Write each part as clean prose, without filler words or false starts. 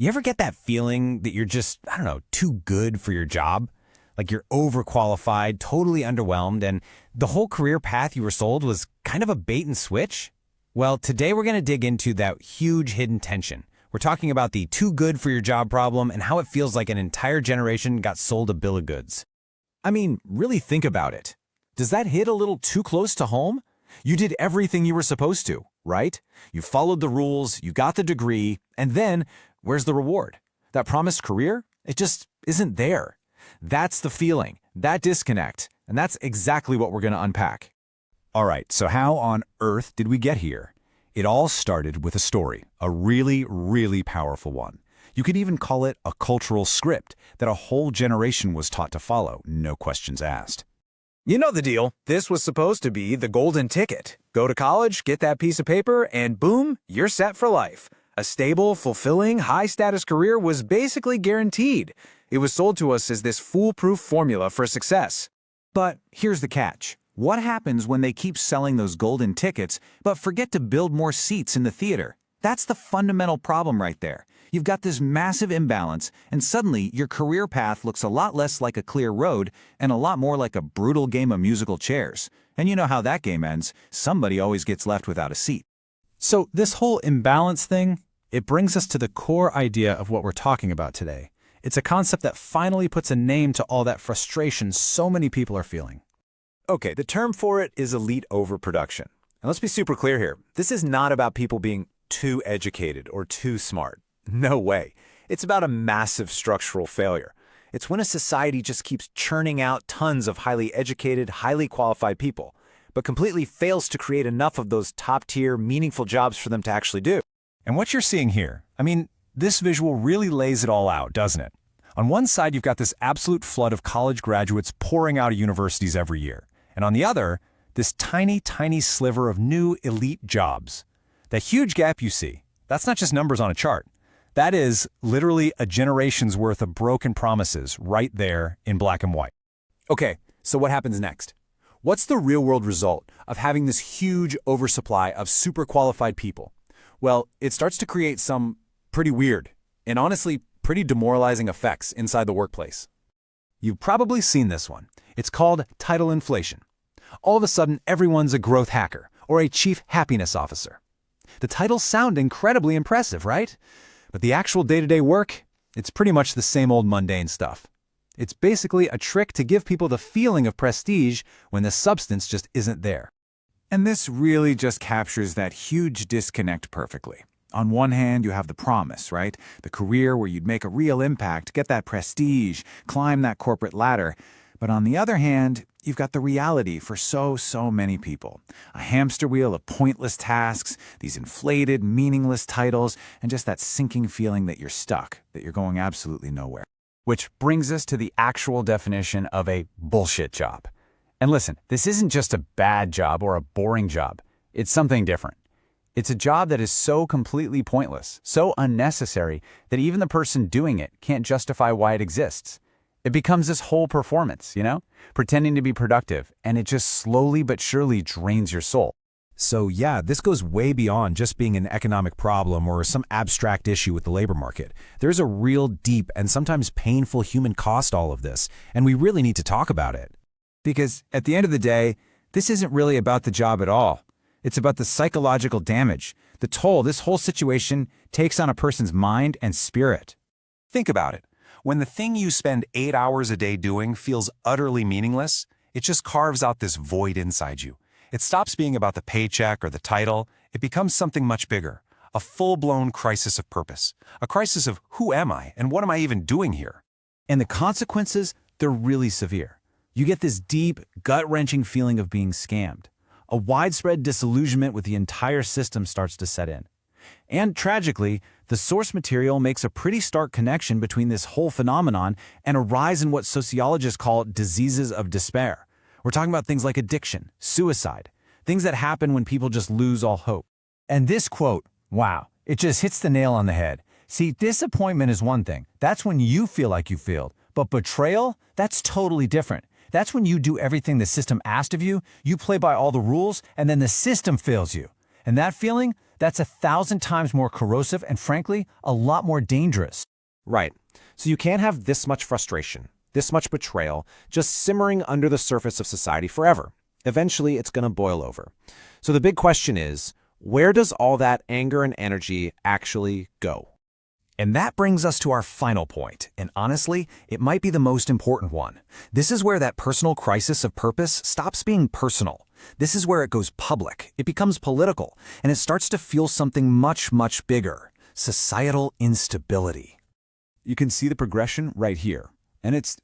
You ever get that feeling that you're just, I don't know, too good for your job? Like you're overqualified, totally underwhelmed, and the whole career path you were sold was kind of a bait and switch? Well, today we're going to dig into that huge hidden tension. We're talking about the too good for your job problem and how it feels like an entire generation got sold a bill of goods. I mean, really think about it. Does that hit a little too close to home? You did everything you were supposed to, right? You followed the rules, you got the degree, and then, where's the reward? That promised career? It just isn't there. That's the feeling, that disconnect, and that's exactly what we're going to unpack. All right, so how on earth did we get here? It all started with a story, a really, really powerful one. You could even call it a cultural script that a whole generation was taught to follow, no questions asked. You know the deal. This was supposed to be the golden ticket. Go to college, get that piece of paper, and boom, you're set for life. A stable, fulfilling, high-status career was basically guaranteed. It was sold to us as this foolproof formula for success. But here's the catch. What happens when they keep selling those golden tickets but forget to build more seats in the theater? That's the fundamental problem right there. You've got this massive imbalance, and suddenly your career path looks a lot less like a clear road and a lot more like a brutal game of musical chairs. And you know how that game ends. Somebody always gets left without a seat. So this whole imbalance thing, it brings us to the core idea of what we're talking about today. It's a concept that finally puts a name to all that frustration so many people are feeling. Okay, the term for it is elite overproduction. And let's be super clear here. This is not about people being too educated or too smart. No way. It's about a massive structural failure. It's when a society just keeps churning out tons of highly educated, highly qualified people, but completely fails to create enough of those top-tier, meaningful jobs for them to actually do. And what you're seeing here, I mean, this visual really lays it all out, doesn't it? On one side, you've got this absolute flood of college graduates pouring out of universities every year. And on the other, this tiny, tiny sliver of new elite jobs. That huge gap you see, that's not just numbers on a chart. That is literally a generation's worth of broken promises right there in black and white. Okay, so what happens next? What's the real-world result of having this huge oversupply of super qualified people? Well, it starts to create some pretty weird and honestly pretty demoralizing effects inside the workplace. You've probably seen this one. It's called title inflation. All of a sudden, everyone's a growth hacker or a chief happiness officer. The titles sound incredibly impressive, right? But the actual day-to-day work, it's pretty much the same old mundane stuff. It's basically a trick to give people the feeling of prestige when the substance just isn't there. And this really just captures that huge disconnect perfectly. On one hand, you have the promise, right? The career where you'd make a real impact, get that prestige, climb that corporate ladder. But on the other hand, you've got the reality for so many people. A hamster wheel of pointless tasks, these inflated, meaningless titles, and just that sinking feeling that you're stuck, that you're going absolutely nowhere. Which brings us to the actual definition of a bullshit job. And listen, this isn't just a bad job or a boring job. It's something different. It's a job that is so completely pointless, so unnecessary, that even the person doing it can't justify why it exists. It becomes this whole performance, pretending to be productive, and it just slowly but surely drains your soul. So yeah, this goes way beyond just being an economic problem or some abstract issue with the labor market. There's a real deep and sometimes painful human cost to all of this, and we really need to talk about it. Because at the end of the day, this isn't really about the job at all. It's about the psychological damage, the toll this whole situation takes on a person's mind and spirit. Think about it. When the thing you spend 8 hours a day doing feels utterly meaningless, it just carves out this void inside you. It stops being about the paycheck or the title. It becomes something much bigger, a full-blown crisis of purpose, a crisis of who am I and what am I even doing here? And the consequences, they're really severe. You get this deep, gut-wrenching feeling of being scammed. A widespread disillusionment with the entire system starts to set in. And tragically, the source material makes a pretty stark connection between this whole phenomenon and a rise in what sociologists call diseases of despair. We're talking about things like addiction, suicide, things that happen when people just lose all hope. And this quote, wow, it just hits the nail on the head. See, disappointment is one thing. That's when you feel like you failed. But betrayal, that's totally different. That's when you do everything the system asked of you, you play by all the rules, and then the system fails you. And that feeling, That's 1,000 times more corrosive and, frankly, a lot more dangerous. Right. So you can't have this much frustration, this much betrayal, just simmering under the surface of society forever. Eventually, it's going to boil over. So the big question is, where does all that anger and energy actually go? And that brings us to our final point, and honestly, it might be the most important one. This is where that personal crisis of purpose stops being personal. This is where it goes public, it becomes political, and it starts to feel something much, much bigger: societal instability. You can see the progression right here, and it's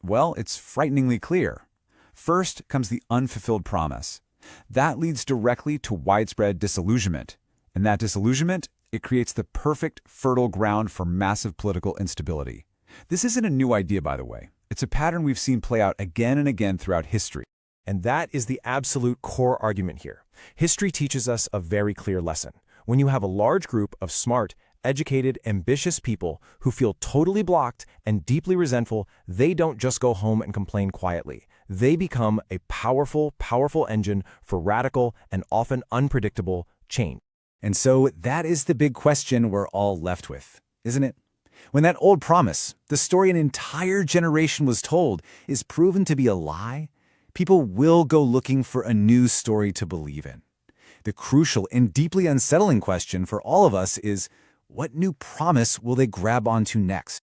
frighteningly clear. First comes the unfulfilled promise. That leads directly to widespread disillusionment, and that disillusionment, it creates the perfect, fertile ground for massive political instability. This isn't a new idea, by the way. It's a pattern we've seen play out again and again throughout history. And that is the absolute core argument here. History teaches us a very clear lesson. When you have a large group of smart, educated, ambitious people who feel totally blocked and deeply resentful, they don't just go home and complain quietly. They become a powerful, powerful engine for radical and often unpredictable change. And so that is the big question we're all left with, isn't it? When that old promise, the story an entire generation was told, is proven to be a lie, people will go looking for a new story to believe in. The crucial and deeply unsettling question for all of us is, what new promise will they grab onto next?